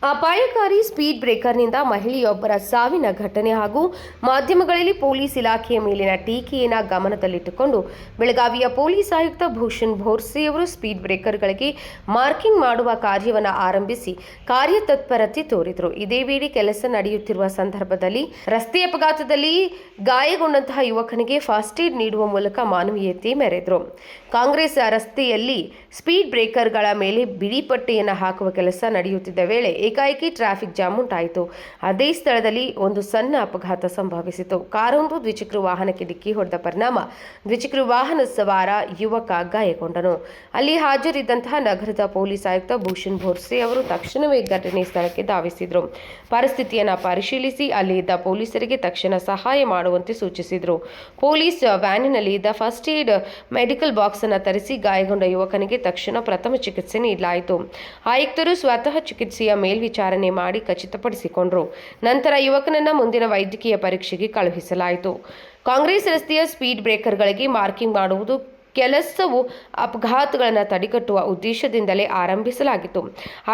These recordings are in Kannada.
ಅಪಾಯಕಾರಿ ಸ್ಪೀಡ್ ಬ್ರೇಕರ್ನಿಂದ ಮಹಿಳೆಯೊಬ್ಬರ ಸಾವಿನ ಘಟನೆ ಹಾಗೂ ಮಾಧ್ಯಮಗಳಲ್ಲಿ ಪೊಲೀಸ್ ಇಲಾಖೆಯ ಮೇಲಿನ ಟೀಕೆಯನ್ನು ಗಮನದಲ್ಲಿಟ್ಟುಕೊಂಡು ಬೆಳಗಾವಿಯ ಪೊಲೀಸ್ ಆಯುಕ್ತ ಭೂಷಣ್ ಭೋರ್ಸೆಯವರು ಸ್ಪೀಡ್ ಬ್ರೇಕರ್ಗಳಿಗೆ ಮಾರ್ಕಿಂಗ್ ಮಾಡುವ ಕಾರ್ಯವನ್ನು ಆರಂಭಿಸಿ ಕಾರ್ಯತತ್ಪರತೆ ತೋರಿದರು. ಇದೇ ವೇಳೆ ಕೆಲಸ ನಡೆಯುತ್ತಿರುವ ಸಂದರ್ಭದಲ್ಲಿ ರಸ್ತೆ ಅಪಘಾತದಲ್ಲಿ ಗಾಯಗೊಂಡಂತಹ ಯುವಕನಿಗೆ ಫಸ್ಟ್ ಏಡ್ ನೀಡುವ ಮೂಲಕ ಮಾನವೀಯತೆ ಮೆರೆದರು. ಕಾಂಗ್ರೆಸ್ ರಸ್ತೆಯಲ್ಲಿ ಸ್ಪೀಡ್ ಬ್ರೇಕರ್ಗಳ ಮೇಲೆ ಬಿಳಿ ಪಟ್ಟಿಯನ್ನು ಹಾಕುವ ಕೆಲಸ ನಡೆಯುತ್ತಿದ್ದ ವೇಳೆ ಏಕಾಏಕಿ ಟ್ರಾಫಿಕ್ ಜಾಮ್ ಉಂಟಾಯಿತು. ಅದೇ ಸ್ಥಳದಲ್ಲಿ ಒಂದು ಸಣ್ಣ ಅಪಘಾತ ಸಂಭವಿಸಿತು. ಕಾರೊಂದು ದ್ವಿಚಕ್ರ ವಾಹನಕ್ಕೆ ಡಿಕ್ಕಿ ಹೊಡೆದ ಪರಿಣಾಮ ದ್ವಿಚಕ್ರ ವಾಹನ ಸವಾರ ಯುವಕ ಗಾಯಗೊಂಡನು. ಅಲ್ಲಿ ಹಾಜರಿದ್ದಂತಹ ನಗರದ ಪೊಲೀಸ್ ಆಯುಕ್ತ ಭೂಷಣ್ ಭೋರ್ಸೆ ಅವರು ತಕ್ಷಣವೇ ಘಟನೆ ಸ್ಥಳಕ್ಕೆ ಧಾವಿಸಿದರು. ಪರಿಸ್ಥಿತಿಯನ್ನು ಪರಿಶೀಲಿಸಿ ಅಲ್ಲಿ ಇದ್ದ ಪೊಲೀಸರಿಗೆ ತಕ್ಷಣ ಸಹಾಯ ಮಾಡುವಂತೆ ಸೂಚಿಸಿದರು. ಪೊಲೀಸ್ ವ್ಯಾನಿನಲ್ಲಿ ಇದ್ದ ಫಸ್ಟ್ ಏಡ್ ಮೆಡಿಕಲ್ ಬಾಕ್ಸ್ ಅನ್ನು ತರಿಸಿ ಗಾಯಗೊಂಡ ಯುವಕನಿಗೆ ತಕ್ಷಣ ಪ್ರಥಮ ಚಿಕಿತ್ಸೆ ನೀಡಲಾಯಿತು. ಆಯುಕ್ತರು ಸ್ವತಃ ಚಿಕಿತ್ಸೆಯ ಮೇಲ್ವಿಚಾರಣೆ ಮಾಡಿ ಖಚಿತಪಡಿಸಿಕೊಂಡರು. ನಂತರ ಯುವಕನನ್ನ ಮುಂದಿನ ವೈದ್ಯಕೀಯ ಪರೀಕ್ಷೆಗೆ ಕಳುಹಿಸಲಾಯಿತು. ಕಾಂಗ್ರೆಸ್ ರಸ್ತೆಯ ಸ್ಪೀಡ್ ಬ್ರೇಕರ್ಗಳಿಗೆ ಮಾರ್ಕಿಂಗ್ ಮಾಡುವುದು ಕೆಲಸವು ಅಪಘಾತಗಳನ್ನು ತಡೆಗಟ್ಟುವ ಉದ್ದೇಶದಿಂದಲೇ ಆರಂಭಿಸಲಾಗಿತ್ತು.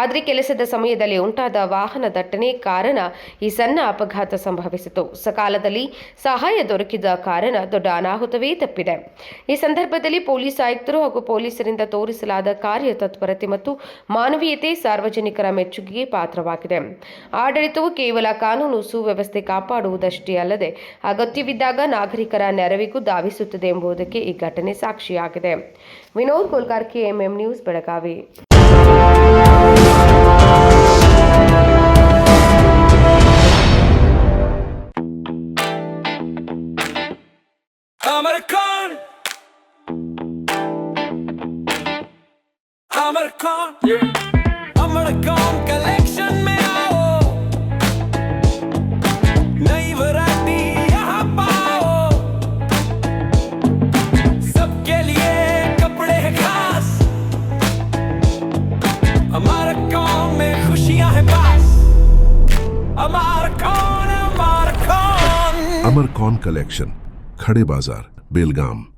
ಆದರೆ ಕೆಲಸದ ಸಮಯದಲ್ಲಿ ಉಂಟಾದ ವಾಹನ ದಟ್ಟಣೆ ಕಾರಣ ಈ ಸಣ್ಣ ಅಪಘಾತ ಸಂಭವಿಸಿತು. ಸಕಾಲದಲ್ಲಿ ಸಹಾಯ ದೊರಕಿದ ಕಾರಣ ದೊಡ್ಡ ಅನಾಹುತವೇ ತಪ್ಪಿದೆ. ಈ ಸಂದರ್ಭದಲ್ಲಿ ಪೊಲೀಸ್ ಆಯುಕ್ತರು ಹಾಗೂ ಪೊಲೀಸರಿಂದ ತೋರಿಸಲಾದ ಕಾರ್ಯತತ್ಪರತೆ ಮತ್ತು ಮಾನವೀಯತೆ ಸಾರ್ವಜನಿಕರ ಮೆಚ್ಚುಗೆಗೆ ಪಾತ್ರವಾಗಿದೆ. ಆಡಳಿತವು ಕೇವಲ ಕಾನೂನು ಸುವ್ಯವಸ್ಥೆ ಕಾಪಾಡುವುದಷ್ಟೇ ಅಲ್ಲದೆ ಅಗತ್ಯವಿದ್ದಾಗ ನಾಗರಿಕರ ನೆರವಿಗೂ ಧಾವಿಸುತ್ತದೆ ಎಂಬುದಕ್ಕೆ ಈ ಘಟನೆ ಸಾಕ್ಷಿ ಆಗಿದೆ. Vinod Kolkar, KMM news, Belagavi. अमरकॉन कलेक्शन, खड़े बाजार, बेलगाम।